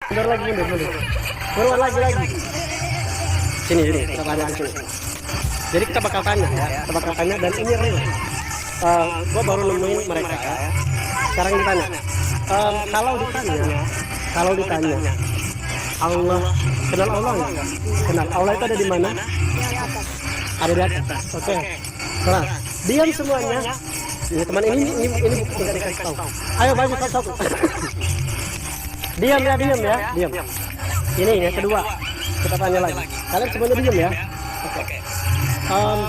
Mundur lagi, mundur. Keluar lagi. Sini, kita tanya di sini. Jadi kita bakal tanya ya, dan ini real. Gua baru nemuin mereka ya. Sekarang ditanya. Kalau ditanya, Allah, kenal Allah nggak? Kenal. Allah itu ada di mana? Ada di atas. Oke. Nah, diam semuanya. Ini teman ini bukan dikasih tahu. Ayo baju satu. Diam ya. Ini yang kedua. Kita tanya lagi. Kalian semuanya diam ya. Oke.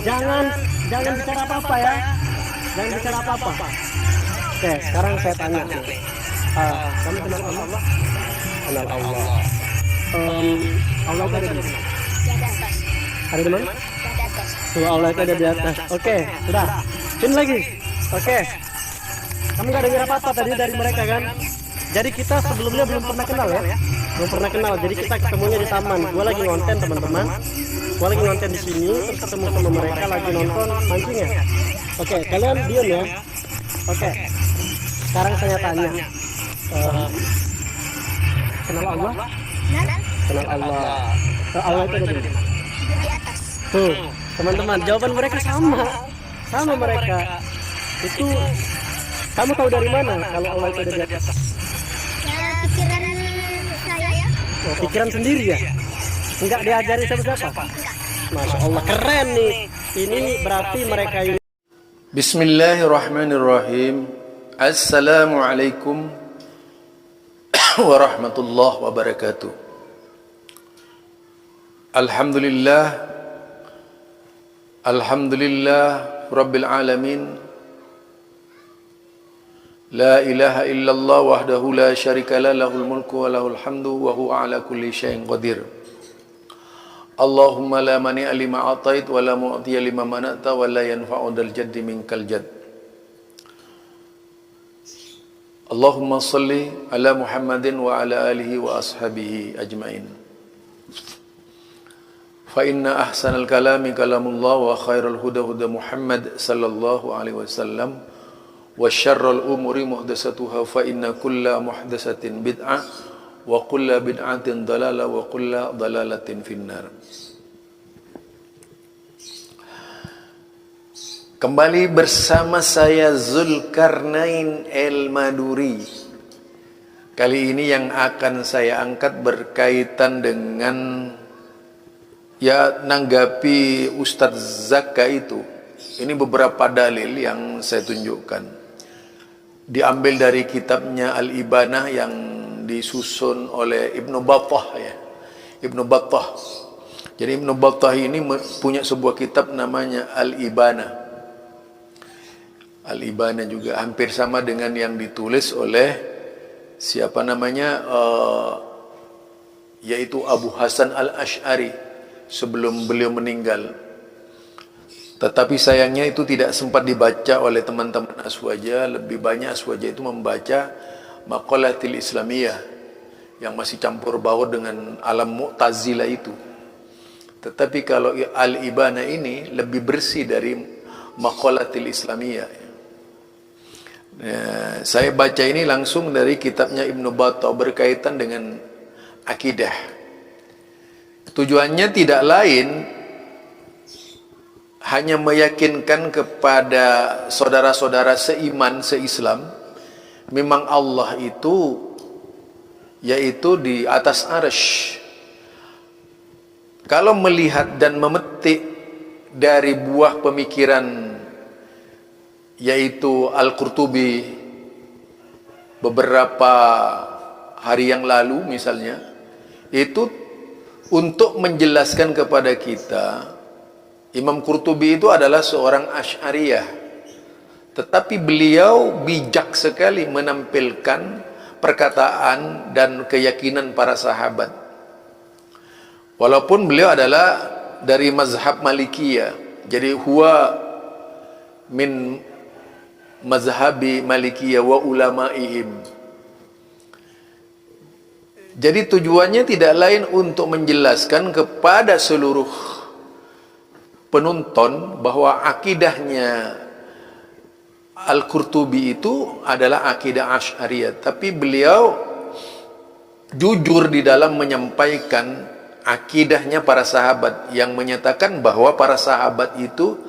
Jangan bicara apa-apa ya. Jangan bicara apa-apa. Oke, sekarang saya tanya. Kamu kenal Allah? Kenal Allah. Allah itu ada di mana? Ada di mana? Allah itu ada di atas. Oke, sudah. Sini lagi. Oke. Kamu gak dengar apa-apa tadi dari mereka kan? Jadi kita sebelumnya belum pernah kenal ya. Jadi kita ketemunya di taman. Gua lagi ngonten teman-teman. Gua lagi ngonten di sini, terus ketemu sama mereka lagi nonton mancing ya. Oke, kalian diam ya. Oke. Sekarang saya tanya. Kenal Allah? Kenal Allah. Allah itu ada di mana? Tuh, teman-teman, jawaban mereka sama mereka. Itu kamu tahu dari mana kalau Allah itu ada di atas? Ya, pikiran saya. Oh, pikiran sendiri ya? Enggak diajari siapa-siapa? Masya Allah, keren nih. Ini berarti mereka ini. Bismillahirrahmanirrahim. Assalamualaikum warahmatullahi wabarakatuh. Alhamdulillah Rabbil alamin. La ilaha illallah wahdahu la syarikalah, lahul mulku wa lahul hamdu wa huwa ala kulli syai'in qadir. Allahumma la mani'a lima atait wa la mu'tiya lima mana'ta wa la yanfa'u dal jaddi minkal jadd. Allahumma salli ala Muhammadin wa ala alihi wa ashabihi ajma'in. Fa inna ahsanal kalami kalamullah wa khairal huda huda Muhammad sallallahu alaihi wasallam wa syarrul umuri muhdatsatuha fa inna kulla muhdatsatin bid'ah wa kulla bid'atin dalalah wa kulla dalalatin finnar. Kembali bersama saya Zulkarnain El-Maduri. Kali ini yang akan saya angkat berkaitan dengan nanggapi Ustadz Zaka itu. Ini beberapa dalil yang saya tunjukkan. Diambil dari kitabnya Al-Ibanah yang disusun oleh Ibnu Battah ya. Ibnu Battah. Jadi Ibnu Battah ini punya sebuah kitab namanya Al-Ibanah. Al-Ibanah juga hampir sama dengan yang ditulis oleh siapa namanya yaitu Abu Hasan Al-Asy'ari sebelum beliau meninggal. Tetapi sayangnya itu tidak sempat dibaca oleh teman-teman Aswaja. Lebih banyak Aswaja itu membaca Maqalatil Islamiyah yang masih campur baur dengan alam Mu'tazilah itu. Tetapi kalau Al-Ibanah ini lebih bersih dari Maqalatil Islamiyah. Saya baca ini langsung dari kitabnya Ibnu Battah berkaitan dengan akidah. Tujuannya tidak lain hanya meyakinkan kepada saudara-saudara seiman, seislam, memang Allah itu yaitu di atas arsy. Kalau melihat dan memetik dari buah pemikiran yaitu Al-Qurtubi beberapa hari yang lalu misalnya, itu untuk menjelaskan kepada kita, Imam Qurtubi itu adalah seorang Asy'ariyah, tetapi beliau bijak sekali menampilkan perkataan dan keyakinan para sahabat. Walaupun beliau adalah dari mazhab Malikiyah, jadi huwa min mazhabi Malikiyah wa ulamaihim. Jadi tujuannya tidak lain untuk menjelaskan kepada seluruh penonton bahwa akidahnya Al-Qurtubi itu adalah akidah Asy'ariyah. Tapi beliau jujur di dalam menyampaikan akidahnya para sahabat yang menyatakan bahwa para sahabat itu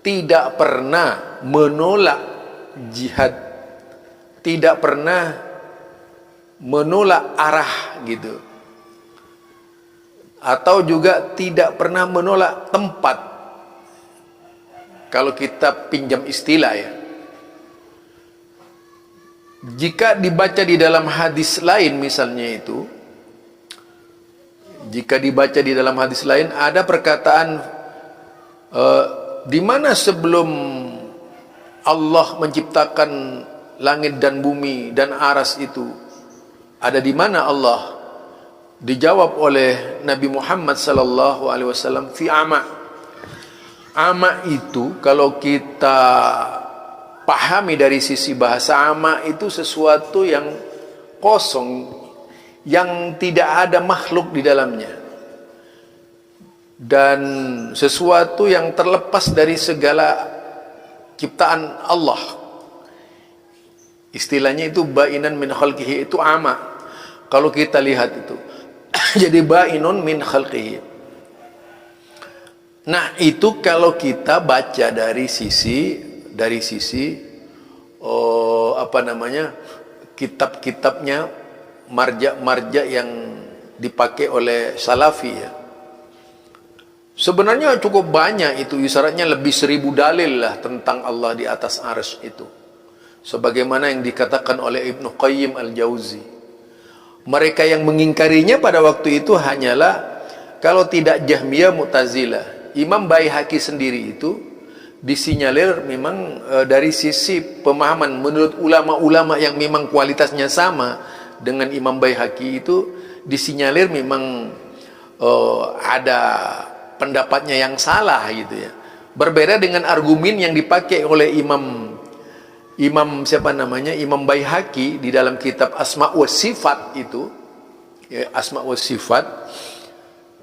tidak pernah menolak jihad, tidak pernah menolak arah gitu, atau juga tidak pernah menolak tempat, kalau kita pinjam istilah ya. Jika dibaca di dalam hadis lain misalnya itu, jika dibaca di dalam hadis lain ada perkataan di mana sebelum Allah menciptakan langit dan bumi dan aras itu, ada di mana Allah? Dijawab oleh Nabi Muhammad sallallahu alaihi wasallam, fi ama. Ama itu kalau kita pahami dari sisi bahasa, ama itu sesuatu yang kosong, yang tidak ada makhluk di dalamnya, dan sesuatu yang terlepas dari segala ciptaan Allah. Istilahnya itu bainan min khalqihi, itu ama. Kalau kita lihat itu jadi bainun min khalqihi. Nah, itu kalau kita baca dari sisi kitab-kitabnya, marja-marja yang dipakai oleh salafi ya. Sebenarnya cukup banyak itu, isyaratnya lebih 1000 dalil lah tentang Allah di atas arsy itu, sebagaimana yang dikatakan oleh Ibnu Qayyim al-Jauzi. Mereka yang mengingkarinya pada waktu itu hanyalah kalau tidak Jahmiyah, Mu'tazilah. Imam Baihaqi sendiri itu disinyalir memang dari sisi pemahaman menurut ulama-ulama yang memang kualitasnya sama dengan Imam Baihaqi itu, disinyalir memang ada pendapatnya yang salah gitu ya. Berbeda dengan argumen yang dipakai oleh Imam Baihaqi di dalam kitab Asma wa Sifat itu ya, Asma wa Sifat.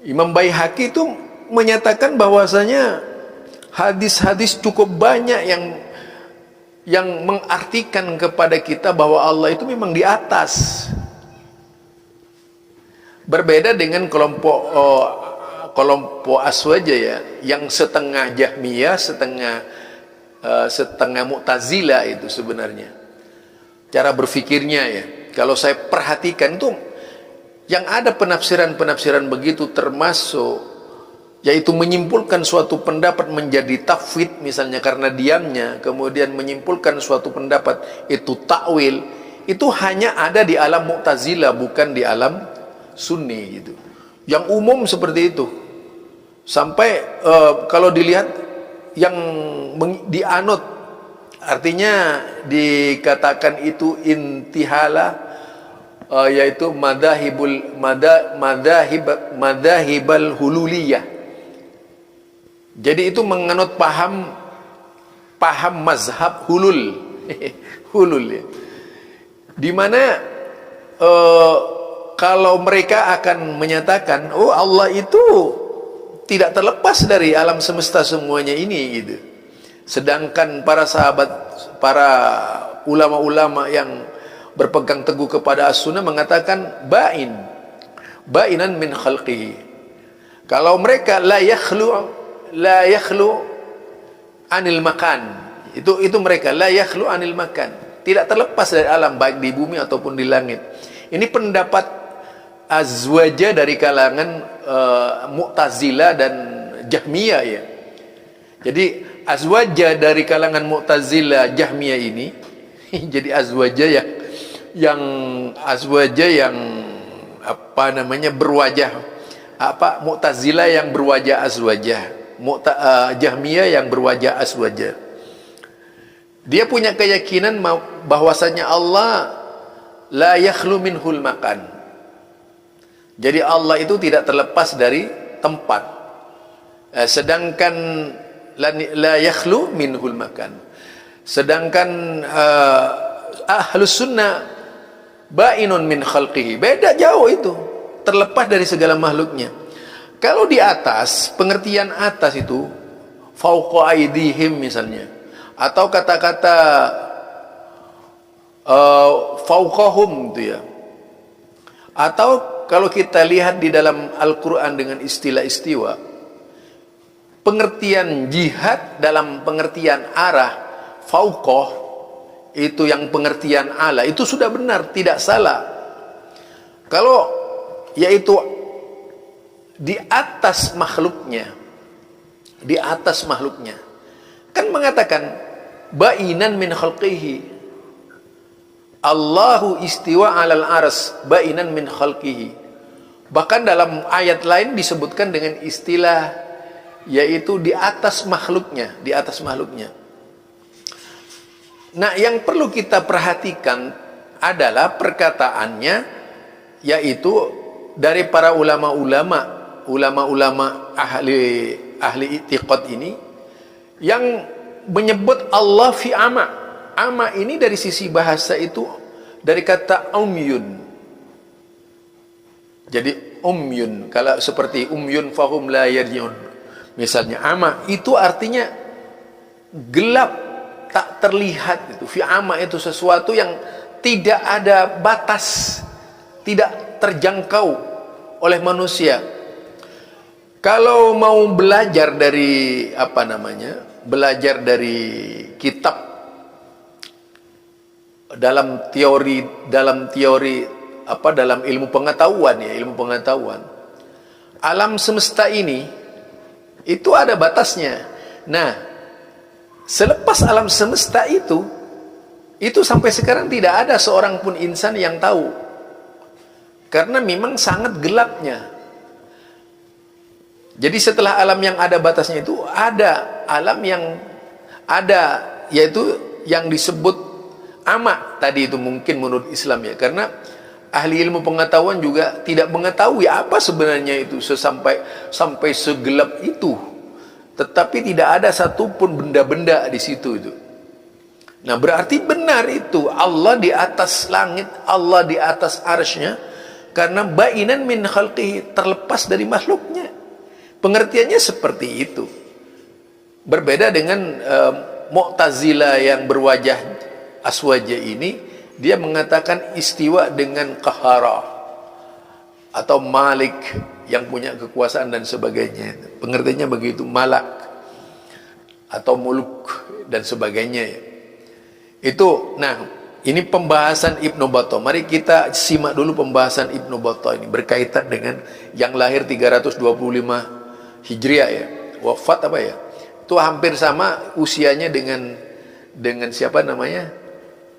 Imam Baihaqi itu menyatakan bahwasanya hadis-hadis cukup banyak yang mengartikan kepada kita bahwa Allah itu memang di atas. Berbeda dengan kelompok Aswaja ya, yang setengah Jahmiyah, setengah Mu'tazilah itu sebenarnya. Cara berfikirnya ya, kalau saya perhatikan tuh yang ada penafsiran-penafsiran begitu, termasuk yaitu menyimpulkan suatu pendapat menjadi tafwid misalnya karena diamnya, kemudian menyimpulkan suatu pendapat itu takwil, itu hanya ada di alam Mu'tazilah, bukan di alam Sunni gitu. Yang umum seperti itu. Sampai kalau dilihat yang dianut, artinya dikatakan itu intihala, yaitu madahibal hululiyah. Jadi itu menganut paham mazhab hulul. Hulul ya. Di mana kalau mereka akan menyatakan oh Allah itu tidak terlepas dari alam semesta semuanya ini gitu. Sedangkan para sahabat, para ulama-ulama yang berpegang teguh kepada as-sunnah mengatakan bainan min khalqihi. Kalau mereka la yakhlu anil makan, itu mereka la yakhlu anil makan, tidak terlepas dari alam, baik di bumi ataupun di langit. Ini pendapat azwaja dari kalangan Mu'tazilah dan Jahmiyah ya. Jadi azwaja dari kalangan Mu'tazilah, Jahmiyah ini jadi azwaja yang apa namanya, berwajah apa, Mu'tazilah yang berwajah azwajah, Jahmiyah yang berwajah azwajah. Dia punya keyakinan bahwasanya Allah la yakhlu minhul makan. Jadi Allah itu tidak terlepas dari tempat. Sedangkan la yakhlu minhul makan. Sedangkan ahlus sunnah bainun min khalqihi. Beda jauh itu. Terlepas dari segala makhluknya. Kalau di atas, pengertian atas itu fauqa aidihim misalnya, atau kata-kata fauqahum itu ya, Atau kalau kita lihat di dalam Al-Quran dengan istilah istiwa, pengertian jihad dalam pengertian arah fauqah, itu yang pengertian ala, itu sudah benar, tidak salah. Kalau yaitu di atas makhluknya, di atas makhluknya, kan mengatakan ba'inan min khalqihi, Allahu istiwa alal ars ba'inan min khalqihi. Bahkan dalam ayat lain disebutkan dengan istilah yaitu di atas makhluknya, di atas makhluknya. Nah, yang perlu kita perhatikan adalah perkataannya, yaitu dari para ulama-ulama ahli i'tiqad ini yang menyebut Allah fi ama. Ama ini dari sisi bahasa itu dari kata umyun. Jadi umyun, kalau seperti umyun fahum la yarji'un, misalnya ama itu artinya gelap, tak terlihat. Itu fi ama itu sesuatu yang tidak ada batas, tidak terjangkau oleh manusia. Kalau mau belajar dari belajar dari kitab dalam ilmu pengetahuan, alam semesta ini itu ada batasnya. Nah, selepas alam semesta itu sampai sekarang tidak ada seorang pun insan yang tahu, karena memang sangat gelapnya. Jadi setelah alam yang ada batasnya itu ada alam yang ada, yaitu yang disebut ama tadi itu, mungkin menurut Islam ya, karena ahli ilmu pengetahuan juga tidak mengetahui apa sebenarnya itu sampai segelap itu. Tetapi tidak ada satupun benda-benda di situ itu. Nah, berarti benar itu Allah di atas langit, Allah di atas arsy-Nya, karena ba'inan min khalqihi, terlepas dari makhluknya. Pengertiannya seperti itu. Berbeda dengan Mu'tazilah yang berwajah aswaja ini, dia mengatakan istiwa dengan qahara atau malik, yang punya kekuasaan dan sebagainya. Pengertiannya begitu, malak atau muluk dan sebagainya. Itu, nah, ini pembahasan Ibnu Battah. Mari kita simak dulu pembahasan Ibnu Battah ini berkaitan dengan yang lahir 325 Hijriah ya. Wafat apa ya? Itu hampir sama usianya dengan siapa namanya?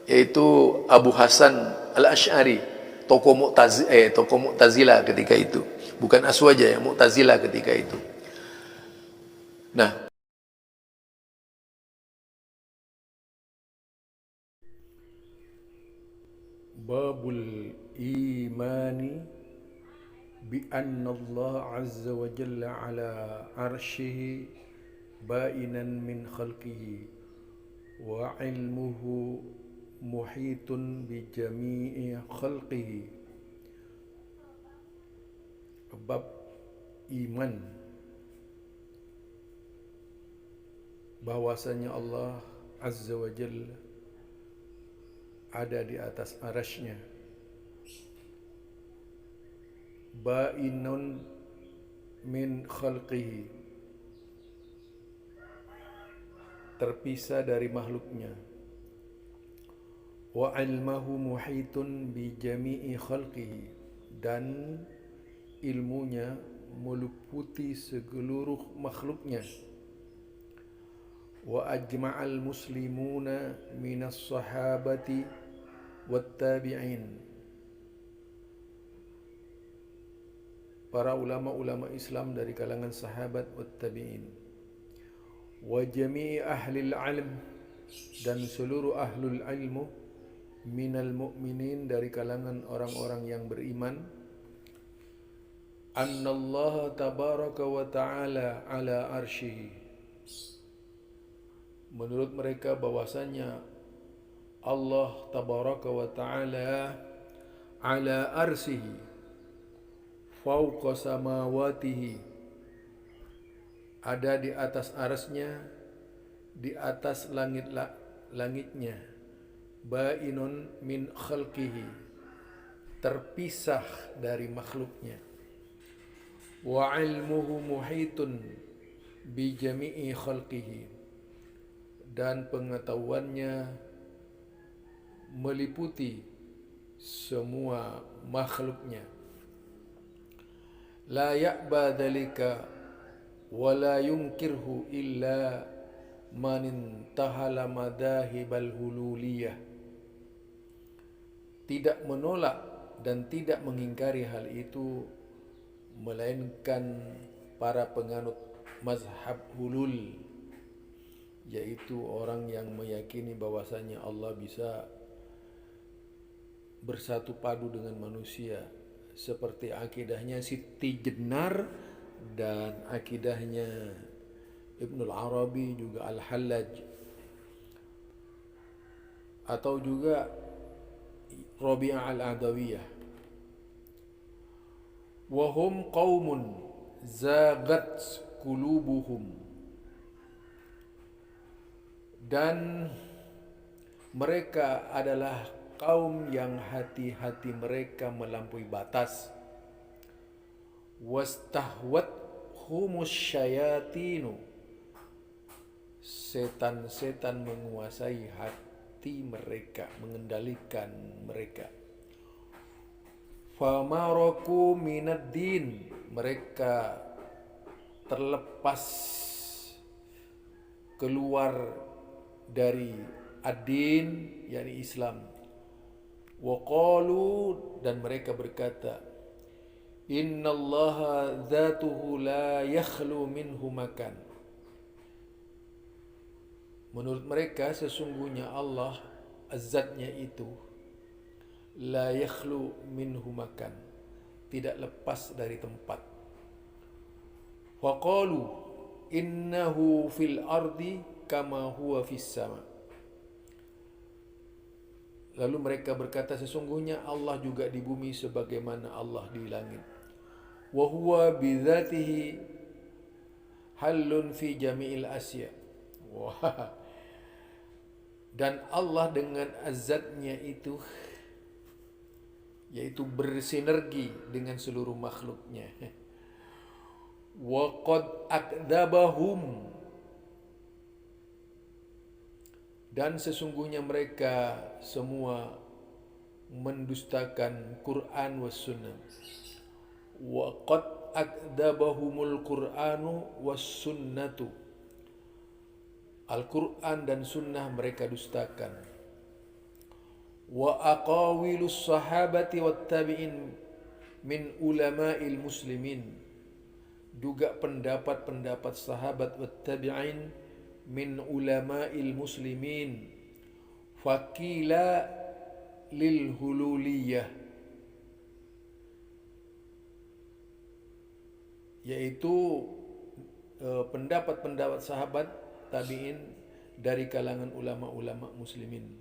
Yaitu Abu Hasan Al-Asy'ari, tokoh Mu'tazilah ketika itu. Bukan Aswaja ya, Mu'tazilah ketika itu. Nah, babul imani bi anna Allah azza wa jalla ala arshihi ba'inan min khalqihi wa ilmuhu muhitun bi jami'i khalqihi. Bab iman bahwasanya Allah azza wa jalla ada di atas arasy-Nya, ba'inun min khalqihi, terpisah dari makhluknya, wa ilmuhu muhitun bi jami'i khalqihi, dan ilmunya meliputi seluruh makhluknya, wa ajma'al muslimuna minas sahabati wat tabi'in, para ulama-ulama Islam dari kalangan sahabat wat tabi'in, wa jami'i ahlil ilm, dan seluruh ahlul ilmu, minal mu'minin, dari kalangan orang-orang yang beriman, annallaha tabaraka wa ta'ala ala arsyihi, menurut mereka bahwasanya Allah tabaraka wa ta'ala ala arsyihi fauqa samawatihi, ada di atas arsy-Nya, di atas langitnya, ba'inun min khalqihi, terpisah dari makhluknya. Wa ilmuhu muhitun bi jami'i khalqihi, dan pengetahuannya meliputi semua makhluknya. La ya'ba dhalika wa la yunkirhu illa man intahala madahibal hululiyah. Tidak menolak dan tidak mengingkari hal itu melainkan para penganut mazhab hulul, yaitu orang yang meyakini bahwasanya Allah bisa bersatu padu dengan manusia, seperti akidahnya Siti Jenar dan akidahnya Ibnul Arabi, juga Al-Hallaj, atau juga Rabi'ah Al-Adawiyah. Wahum qaumun zagat kulubuhum, dan mereka adalah kaum yang hati-hati mereka melampaui batas. Wastahwat humus syayatinu, setan-setan menguasai hati mereka, mengendalikan mereka. Famaraku minad din, mereka terlepas, keluar dari ad-din, yakni Islam. Waqalu, dan mereka berkata, innallaha dzatuhu la yakhlu minhu makan. Menurut mereka sesungguhnya Allah azatnya itu la yakhlu minhu makan, tidak lepas dari tempat. Waqalu innahu fil ardi kama huwa fis sama. Lalu mereka berkata, sesungguhnya Allah juga di bumi sebagaimana Allah di langit. Wa huwa bidzatihi halun fi jami'il asya. Wah. Dan Allah dengan azatnya itu, yaitu bersinergi dengan seluruh makhluknya. Wa qad akdabahum, dan sesungguhnya mereka semua mendustakan Quran was sunnah. Wa qad akdabahumul Quranu was sunnatu, Al-Quran dan sunnah mereka dustakan. Wa aqawilus sahabati wat tabi'in min ulama'il muslimin, juga pendapat-pendapat sahabat wat tabi'in min ulama'il muslimin. Fakila lil hululiyah, yaitu pendapat-pendapat sahabat tabi'in dari kalangan ulama-ulama muslimin.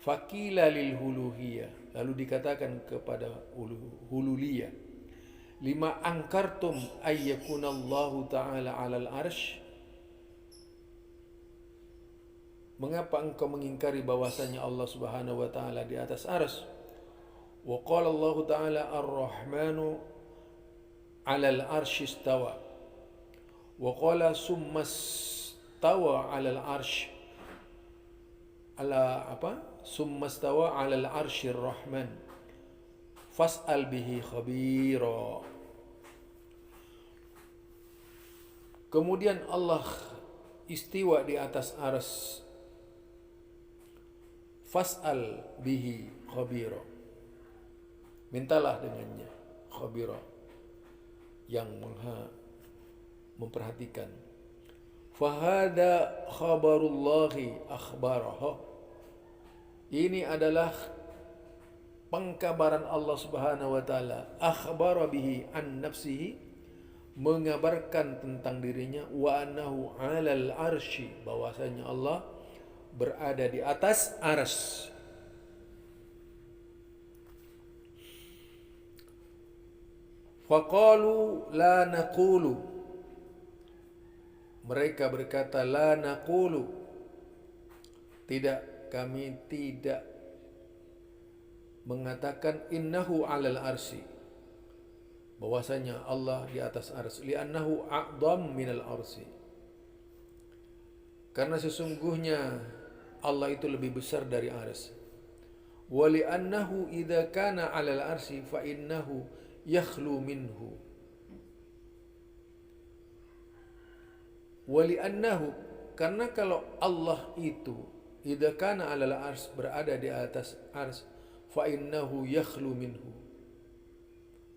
Fakila lil huluhiyah, lalu dikatakan kepada hululiyah, lima angkartum ayyakunallahu ta'ala alal arsh, mengapa engkau mengingkari bahwasanya Allah Subhanahu wa taala di atas arsy? Wa qala Allah taala ar-rahmanu 'alal arsy istawa. Wa qala summastawa 'alal arsy. Ala apa? Summastawa 'alal arsyir rahman. Fas'al bihi khabira. Kemudian Allah istiwa di atas arsy. Fas'al bihi khabira, mintalah dengannya khabira, yang maha memperhatikan. Fahada khabarullahi akhbarahu, ini adalah pengkabaran Allah Subhanahu wa taala, akhbara bihi an nafsihi, mengabarkan tentang dirinya, wa annahu 'alal arsy, bahwasanya Allah berada di atas arsy. Faqalu la naqulu, mereka berkata la naqulu, tidak, kami tidak mengatakan innahu 'alal arsy, bahwasanya Allah di atas arsy, li'annahu a'dham minal arsy, karena sesungguhnya Allah itu lebih besar dari arsy. Wa li'annahu idza kana 'alal arsy fa innahu yakhlu minhu. Wa li'annahu, karena kalau Allah itu idza kana 'alal arsy, berada di atas arsy, fa innahu yakhlu minhu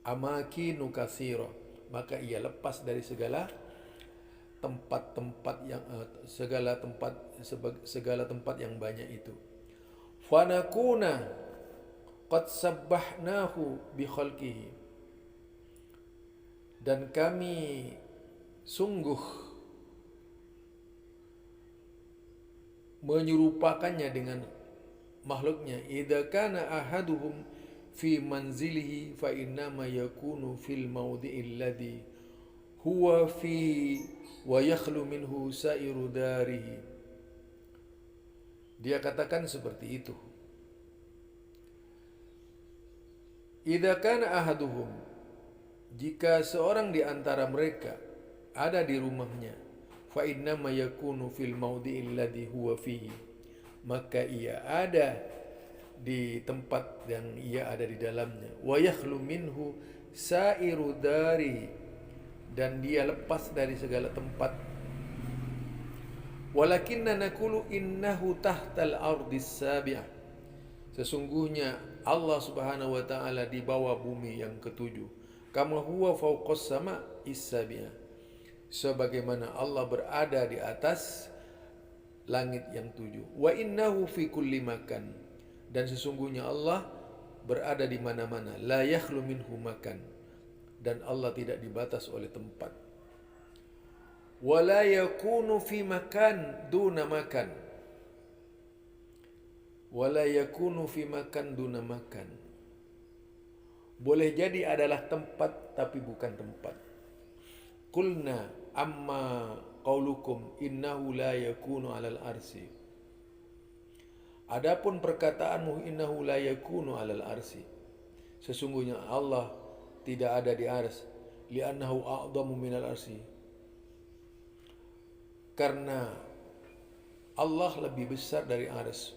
amakinu katsira, maka ia lepas dari segala tempat-tempat yang segala tempat yang banyak itu. Fanakuna qad sabbahnahu bi khalqihi, dan kami sungguh menyerupakannya dengan makhluknya. Idza kana ahaduhum fi manzilihi fa innama yakunu fil mawdi'il ladzi huwa fi wa yakhlu minhu sa'iru darihi. Dia katakan seperti itu. Idza kana ahaduhum, jika seorang di antara mereka ada di rumahnya, fa innama yakunu fil mawdi'il ladzi huwa fihi, maka ia ada di tempat yang ia ada di dalamnya. Wa yakhlu minhu sa'iru dari, dan dia lepas dari segala tempat. Walakinna naqulu innahu tahtal ardis sabi'ah, sesungguhnya Allah Subhanahu wa taala di bawah bumi yang ketujuh. Kama huwa fawqas sama'is sabi'ah, sebagaimana Allah berada di atas langit yang tujuh. Wa innahu fi kulli makan, dan sesungguhnya Allah berada di mana-mana. La yakhlu minhu makan, dan Allah tidak dibatas oleh tempat. Wa la yakunu fi makan duna makan. Wa la yakunu fi makan duna makan, boleh jadi adalah tempat tapi bukan tempat. Qulna amma qaulukum innahu la yakunu 'alal arsy, adapun perkataanmu innahu la yakunu 'alal arsy, sesungguhnya Allah tidak ada di arsy, li'annahu a'dhamu minal arsy, karena Allah lebih besar dari arsy.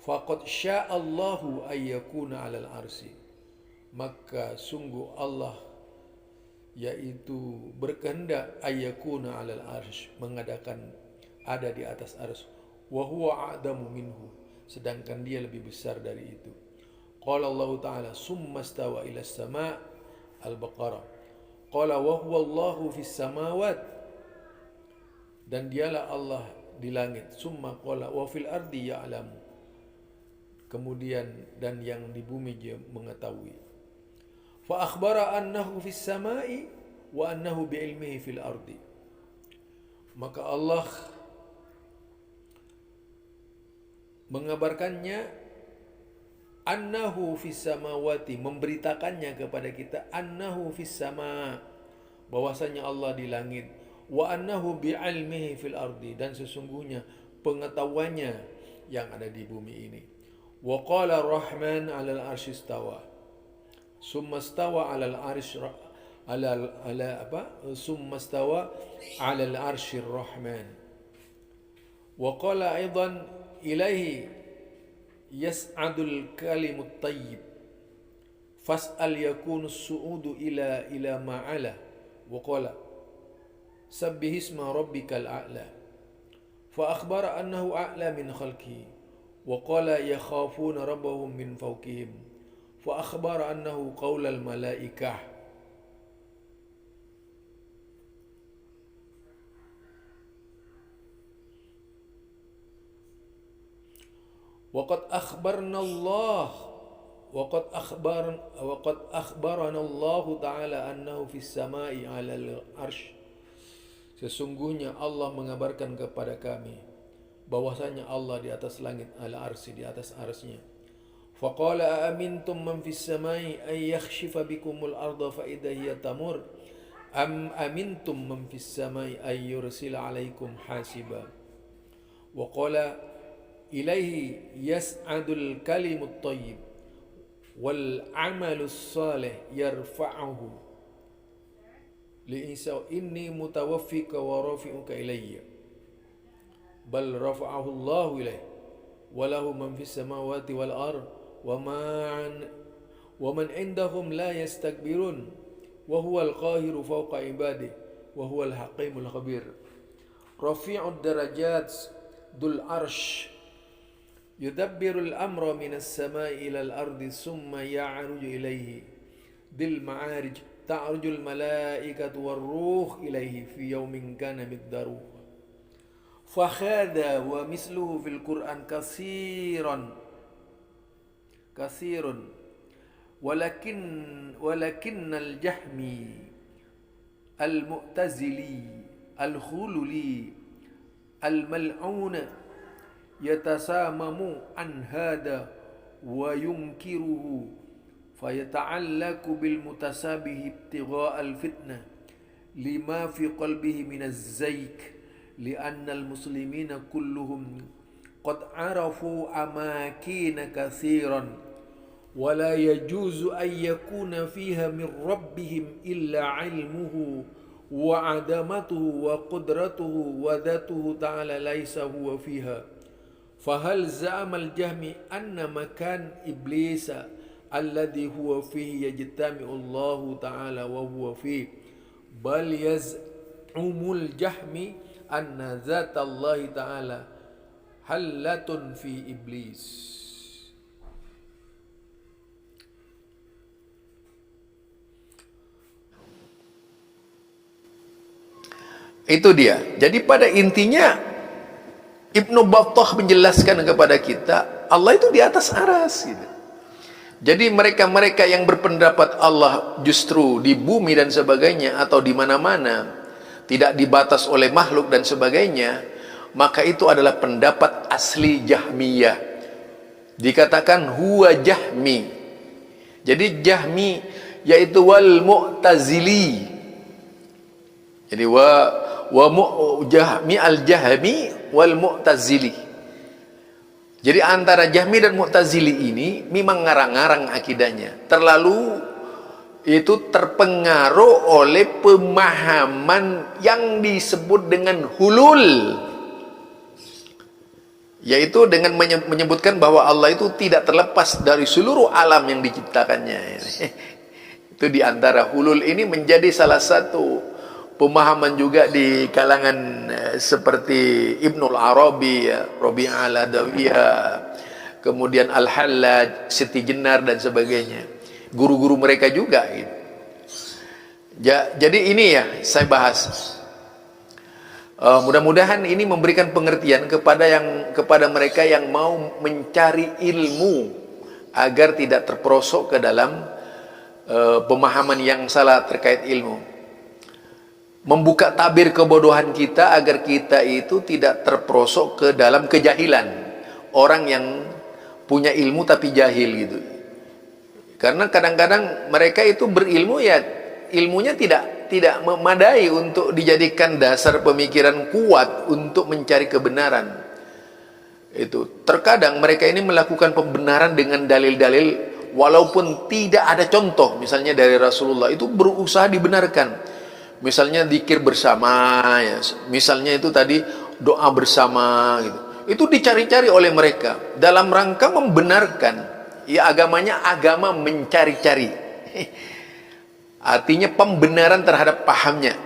Faqad sya'allahu ay yakuna 'alal arsy, maka sungguh Allah yaitu berkehendak ayyakuna 'alal arsy, mengadakan ada di atas arsy. Wa huwa a'damu minhu, sedangkan dia lebih besar dari itu. Qala Allah Ta'ala summa stawa ila sama' Al-Baqarah. Qala wa huwa Allahu fis samawat, dan dialah Allah di langit. Summa qala wa fil ardi ya'lamu, kemudian dan yang di bumi dia mengetahui. Fa akhbara annahu fis samai wa annahu bi ilmihi fil ardi, maka Allah mengabarkannya annahu fis samawati, memberitakannya kepada kita annahu fis sama, bahwasanya Allah di langit, wa annahu bi ilmihi fil ardi, dan sesungguhnya pengetahuannya yang ada di bumi ini. Wa qala Rahman 'alal arsy istawa, summa stawa 'alal arsy summa stawa 'alal arsy Rahman. Wa qala aidan ilaihi yas'adul kalimut tayyib fas'al yakunu su'udu ila ma'ala. Wa qala sabbihisma rabbikal a'la, fa akhbara annahu a'la min khalqihi. Wa qala yakhafuna rabbahum min fawqihim, fa akhbara annahu qaulal malaikah. Wa qad akhbarana Allah Ta'ala annahu fis samai 'alal arsy, sesungguhnya Allah mengabarkan kepada kami bahwasanya Allah di atas langit, ala arsy, di atas arsy-Nya. Faqala aamintum man fis samai ay yakhshifa bikumul arda fa idza hiya tamur am amintum man fis samai ay yursila 'alaikum hasiba. Wa qala ilaihi yas'adul kalimut thayyib wal amalus salih yarfa'uhu li Isa inni mutawaffika wa rafi'uka ilayya bal rafa'ahu Allahu ilayhi wa lahu man fis samawati wal ard wa man indahum la yastakbirun wa huwal qahiru fawqa ibadihi wa huwal haqimul khabir. Rafi'ud darajat dul arsh yudabbirul amra minas samai ilal ardi summa ya'ruju ilaihi dil ma'arij ta'rujul malaikatu war ruh ilaihi fi yawmin kana miqdaruhu fakhada wa misluhu fil Qur'an katsirun walakinnal jahmi al mu'tazili al khululi al mal'una yatasamamu an hada wa yunkiruhu fayata'allaku bil mutasabihi ibtigha' al fitnah lima fi qalbihi min az-zayk li'anna al muslimina kulluhum qad arafu amakin katsiran wa la yajuzu an yakuna fiha min rabbihim illa ilmuhu wa adamatuhu wa qudratuhu wa dhatuhu ta'ala laysa huwa fiha. فهل زعم الجهم أن مكان إبليس الذي هو فيه يجتمع الله تعالى وهو فيه بل يزعم الجهم أن ذات الله تعالى حلة في إبليس. Itu dia. Jadi pada intinya Ibnu Battah menjelaskan kepada kita Allah itu di atas aras gitu. Jadi mereka-mereka yang berpendapat Allah justru di bumi dan sebagainya atau di mana-mana tidak dibatas oleh makhluk dan sebagainya, maka itu adalah pendapat asli Jahmiyah. Dikatakan huwa Jahmi. Jadi Jahmi yaitu wal Mu'tazili. Jadi Jahmi al-Jahmi wal Mu'tazili. Jadi antara Jahmi dan Mu'tazili ini memang ngarang-ngarang akidahnya. Terlalu itu terpengaruh oleh pemahaman yang disebut dengan hulul, yaitu dengan menyebutkan bahwa Allah itu tidak terlepas dari seluruh alam yang diciptakannya. Itu di antara hulul ini menjadi salah satu pemahaman juga di kalangan seperti Ibnul Arabi, Rabi'ah al-Adawiyah, kemudian Al-Hallaj, Siti Jenar dan sebagainya. Guru-guru mereka juga gitu. Jadi ini ya saya bahas. Mudah-mudahan ini memberikan pengertian kepada mereka yang mau mencari ilmu agar tidak terperosok ke dalam pemahaman yang salah terkait ilmu. Membuka tabir kebodohan kita agar kita itu tidak terperosok ke dalam kejahilan. Orang yang punya ilmu tapi jahil gitu. Karena kadang-kadang mereka itu berilmu ya ilmunya tidak memadai untuk dijadikan dasar pemikiran kuat untuk mencari kebenaran. Itu terkadang mereka ini melakukan pembenaran dengan dalil-dalil walaupun tidak ada contoh, misalnya dari Rasulullah, itu berusaha dibenarkan. Misalnya zikir bersama, ya. Misalnya itu tadi doa bersama, gitu. Itu dicari-cari oleh mereka dalam rangka membenarkan. Ya agamanya agama mencari-cari. Artinya pembenaran terhadap pahamnya.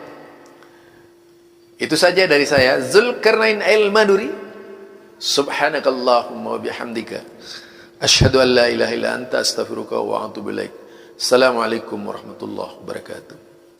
Itu saja dari saya. Zulkarnain al-Maduri. Subhanakallahumma wa bihamdika. Asyhadu an la ilaha illa anta astaghfiruka wa atubu ilaik. Assalamualaikum warahmatullahi wabarakatuh.